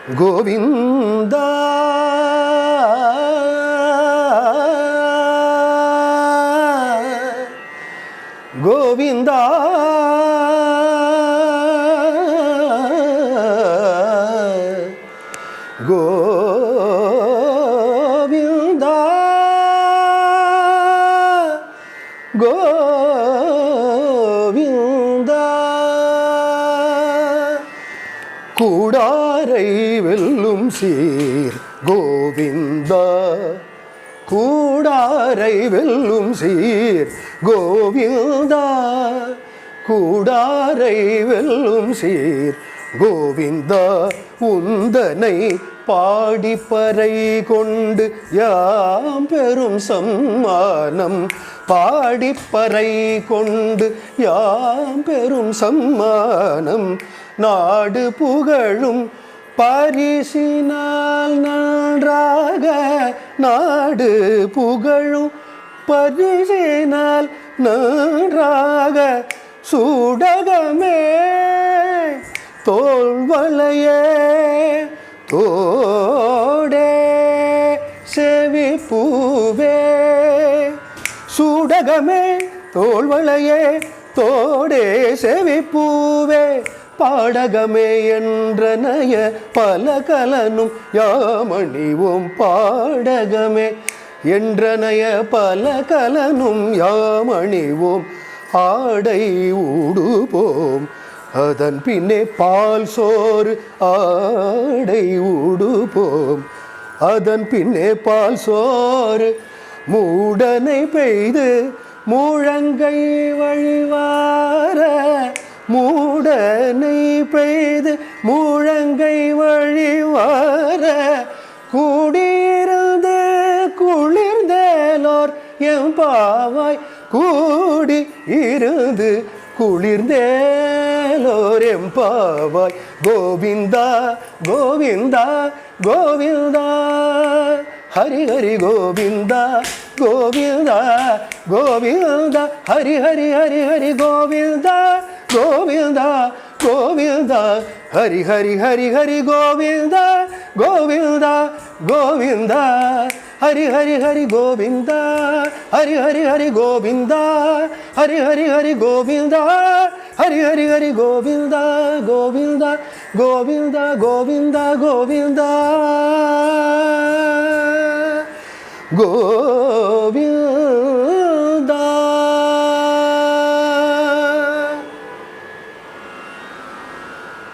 கோவிந்தா கோவிந்தா கோவிந்தா கோவிந்தா கூடாரை வெல்லும் சீர் கோவிந்தா கூடாரை வெல்லும் சீர் கோவிந்தா கூடாரை வெல்லும் சீர் கோவிந்தா உந்தனை பாடிப்பறை கொண்டு யாம் பெரும் சம்மானம் பாடிப்பறை கொண்டு யாம் பெரும் சம்மானம் நாடு புகழும் பரிசினால் நன்றாக நாடு புகழும் பரிசினால் நன்றாக சூடகமே தோள்வளையே தோடே செவி பூவே சூடகமே தோள்வளையே தோடே செவி பூவே பாடகமே என்றனைய பல கலனும் யாமணிவோம் பாடகமே என்றனைய பல கலனும் யாமணிவோம் ஆடை ஊடுபோம் அதன் பின்னே பால் சோறு ஆடை ஊடுபோம் அதன் பின்னே பால் சோறு மூடனை பெய்து முழங்கை வழிவார மூடனை பெய்து முழங்கை வழிவார கூடியிருந்து குளிர்ந்தேலோர் எம்பாவாய் கூடி இருந்து குளிர்ந்தேலோர் எம்பாவாய் கோவிந்தா கோவிந்தா கோவிந்தா ஹரி ஹரி கோவிந்தா கோவிந்தா கோவிந்தா ஹரி ஹரி ஹரி ஹரி கோவிந்தா கோவிந்தா கோவிந்தா ஹரி ஹரி ஹரி ஹரி கோவிந்தா கோவிந்தா கோவிந்தா ஹரி ஹரி ஹரி கோவிந்தா ஹரி ஹரி ஹரி கோவிந்தா ஹரி ஹரி ஹரி கோவிந்தா ஹரி ஹரி ஹரி கோவிந்தா கோவிந்தா கோவிந்தா கோவிந்தா கோவிந்தா கோவிந்தா